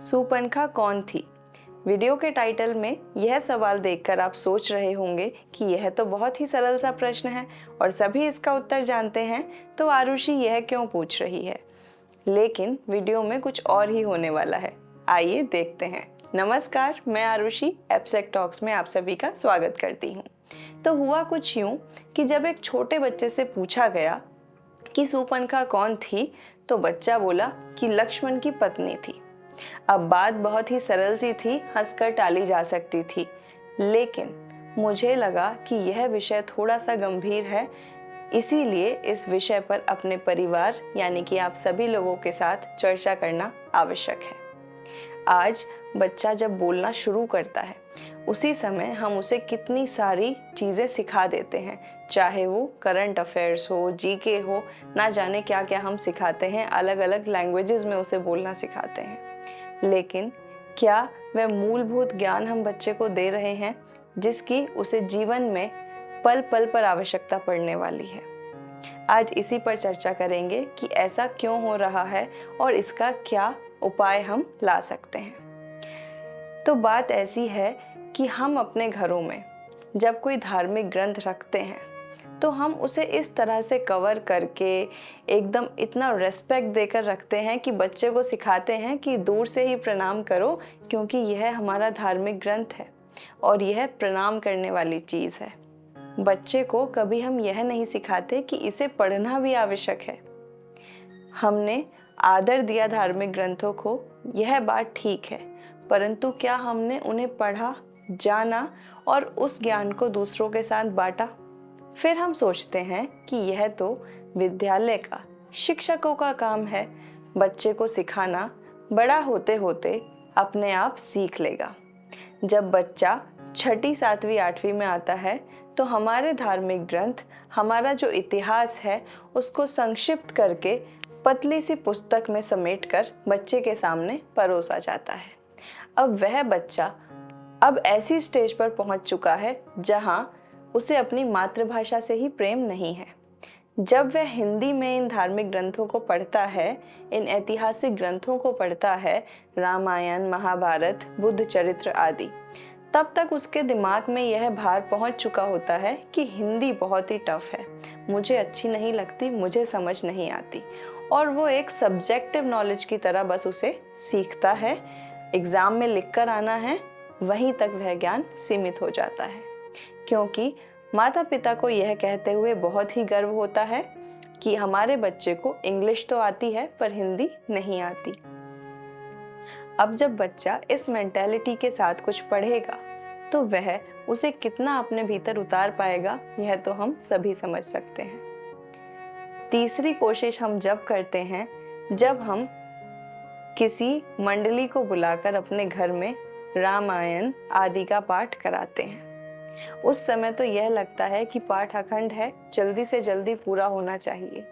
सुपनखा कौन थी? वीडियो के टाइटल में यह सवाल देखकर आप सोच रहे होंगे कि यह तो बहुत ही सरल सा प्रश्न है और सभी इसका उत्तर जानते हैं, तो आरुषि यह क्यों पूछ रही है। लेकिन वीडियो में कुछ और ही होने वाला है। आइए देखते हैं। नमस्कार, मैं आरुषि एब्स्ट्रैक्ट टॉक्स में आप सभी का स्वागत करती हूँ। तो हुआ कुछ यूँ कि जब एक छोटे बच्चे से पूछा गया कि सुपनखा कौन थी, तो बच्चा बोला कि लक्ष्मण की पत्नी थी। अब बात बहुत ही सरल सी थी, हंसकर टाली जा सकती थी, लेकिन मुझे लगा कि यह विषय थोड़ा सा गंभीर है, इसीलिए इस विषय पर अपने परिवार यानी कि आप सभी लोगों के साथ चर्चा करना आवश्यक है। आज बच्चा जब बोलना शुरू करता है, उसी समय हम उसे कितनी सारी चीज़ें सिखा देते हैं, चाहे वो करंट अफेयर्स हो, जीके हो, ना जाने क्या क्या हम सिखाते हैं, अलग अलग लैंग्वेजेस में उसे बोलना सिखाते हैं। लेकिन क्या वह मूलभूत ज्ञान हम बच्चे को दे रहे हैं जिसकी उसे जीवन में पल पल पर आवश्यकता पड़ने वाली है। आज इसी पर चर्चा करेंगे कि ऐसा क्यों हो रहा है और इसका क्या उपाय हम ला सकते हैं। तो बात ऐसी है कि हम अपने घरों में जब कोई धार्मिक ग्रंथ रखते हैं तो हम उसे इस तरह से कवर करके एकदम इतना रेस्पेक्ट देकर रखते हैं कि बच्चे को सिखाते हैं कि दूर से ही प्रणाम करो, क्योंकि यह हमारा धार्मिक ग्रंथ है और यह प्रणाम करने वाली चीज़ है। बच्चे को कभी हम यह नहीं सिखाते कि इसे पढ़ना भी आवश्यक है। हमने आदर दिया धार्मिक ग्रंथों को, यह बात ठीक है, परंतु क्या हमने उन्हें पढ़ा, जाना और उस ज्ञान को दूसरों के साथ बांटा? फिर हम सोचते हैं कि यह तो विद्यालय का, शिक्षकों का काम है, बच्चे को सिखाना, बड़ा होते होते अपने आप सीख लेगा। जब बच्चा छठी, सातवीं, आठवीं में आता है तो हमारे धार्मिक ग्रंथ, हमारा जो इतिहास है, उसको संक्षिप्त करके पतली सी पुस्तक में समेटकर बच्चे के सामने परोसा जाता है। अब वह बच्चा अब ऐसी स्टेज पर पहुंच चुका है जहां उसे अपनी मातृभाषा से ही प्रेम नहीं है। जब वह हिंदी में इन धार्मिक ग्रंथों को पढ़ता है, इन ऐतिहासिक ग्रंथों को पढ़ता है, रामायण, महाभारत, बुद्ध चरित्र आदि, तब तक उसके दिमाग में यह भार पहुंच चुका होता है कि हिंदी बहुत ही टफ है, मुझे अच्छी नहीं लगती, मुझे समझ नहीं आती, और वो एक सब्जेक्टिव नॉलेज की तरह बस उसे सीखता है। एग्जाम में लिखकर आना है, वहीं तक वह ज्ञान सीमित हो जाता है, क्योंकि माता पिता को यह कहते हुए बहुत ही गर्व होता है कि हमारे बच्चे को इंग्लिश तो आती है पर हिंदी नहीं आती। अब जब बच्चा इस मेंटालिटी के साथ कुछ पढ़ेगा तो वह उसे कितना अपने भीतर उतार पाएगा, यह तो हम सभी समझ सकते हैं। तीसरी कोशिश हम जब करते हैं जब हम किसी मंडली को बुलाकर अपने घर में रामायण आदि का पाठ कराते हैं। उस समय तो यह लगता है कि पाठ अखंड है, जल्दी से जल्दी पूरा होना चाहिए।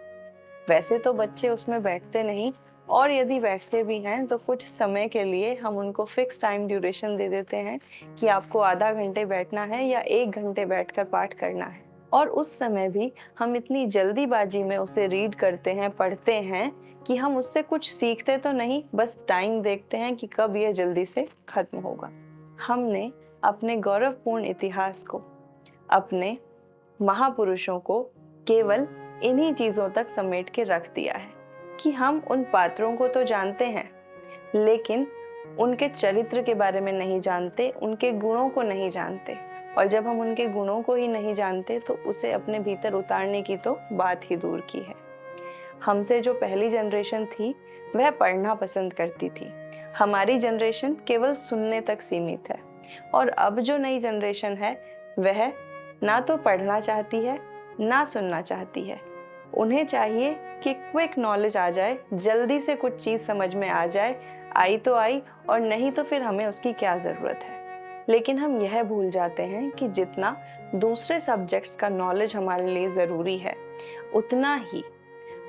वैसे तो बच्चे उसमें बैठते नहीं, और यदि बैठते भी हैं तो कुछ समय के लिए हम उनको फिक्स टाइम ड्यूरेशन दे देते हैं कि आपको आधा घंटे बैठना है या 1 घंटे बैठकर पाठ करना है। और उस समय भी हम इतनी जल्दीबाजी में उसे रीड करते हैं, पढ़ते हैं कि हम उससे कुछ सीखते तो नहीं, बस टाइम देखते हैं कि कब यह जल्दी से खत्म होगा। हमने अपने गौरवपूर्ण इतिहास को, अपने महापुरुषों को केवल इन्हीं चीज़ों तक समेट के रख दिया है कि हम उन पात्रों को तो जानते हैं, लेकिन उनके चरित्र के बारे में नहीं जानते, उनके गुणों को नहीं जानते। और जब हम उनके गुणों को ही नहीं जानते तो उसे अपने भीतर उतारने की तो बात ही दूर की है। हमसे जो पहली जनरेशन थी वह पढ़ना पसंद करती थी, हमारी जनरेशन केवल सुनने तक सीमित है। और अब जो नई जनरेशन है वह ना तो पढ़ना चाहती है ना सुनना चाहती है। उन्हें चाहिए कि क्विक नॉलेज आ जाए, जल्दी से कुछ चीज़ समझ में आ जाए, आई तो आई और नहीं तो फिर हमें उसकी क्या ज़रूरत है। लेकिन हम यह भूल जाते हैं कि जितना दूसरे सब्जेक्ट्स का नॉलेज हमारे लिए ज़रूरी है, उतना ही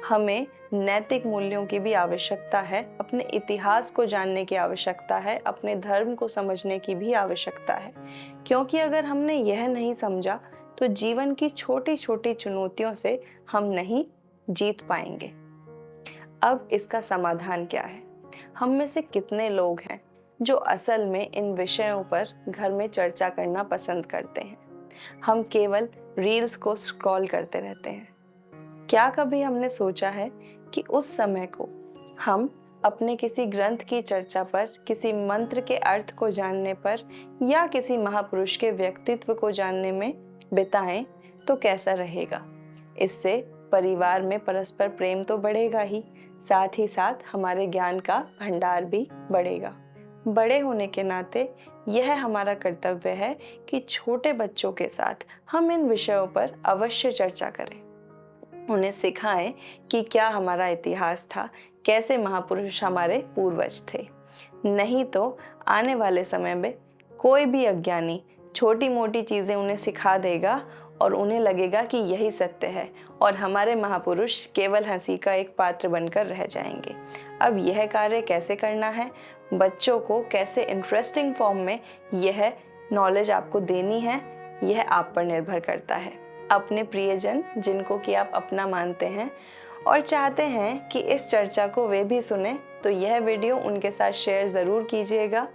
हमें नैतिक मूल्यों की भी आवश्यकता है, अपने इतिहास को जानने की आवश्यकता है, अपने धर्म को समझने की भी आवश्यकता है। क्योंकि अगर हमने यह नहीं समझा तो जीवन की छोटी छोटी चुनौतियों से हम नहीं जीत पाएंगे। अब इसका समाधान क्या है? हम में से कितने लोग हैं जो असल में इन विषयों पर घर में चर्चा करना पसंद करते हैं? हम केवल रील्स को स्क्रॉल करते रहते हैं। क्या कभी हमने सोचा है कि उस समय को हम अपने किसी ग्रंथ की चर्चा पर, किसी मंत्र के अर्थ को जानने पर या किसी महापुरुष के व्यक्तित्व को जानने में बिताएं तो कैसा रहेगा? इससे परिवार में परस्पर प्रेम तो बढ़ेगा ही, साथ ही साथ हमारे ज्ञान का भंडार भी बढ़ेगा। बड़े होने के नाते यह हमारा कर्तव्य है कि छोटे बच्चों के साथ हम इन विषयों पर अवश्य चर्चा करें। उन्हें सिखाएं कि क्या हमारा इतिहास था, कैसे महापुरुष हमारे पूर्वज थे। नहीं तो आने वाले समय में कोई भी अज्ञानी छोटी मोटी चीज़ें उन्हें सिखा देगा और उन्हें लगेगा कि यही सत्य है और हमारे महापुरुष केवल हंसी का एक पात्र बनकर रह जाएंगे। अब यह कार्य कैसे करना है, बच्चों को कैसे इंटरेस्टिंग फॉर्म में यह नॉलेज आपको देनी है, यह आप पर निर्भर करता है। अपने प्रियजन जिनको कि आप अपना मानते हैं और चाहते हैं कि इस चर्चा को वे भी सुने, तो यह वीडियो उनके साथ शेयर ज़रूर कीजिएगा।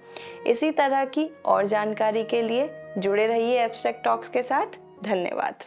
इसी तरह की और जानकारी के लिए जुड़े रहिए एब्स्ट्रैक्ट टॉक्स के साथ। धन्यवाद।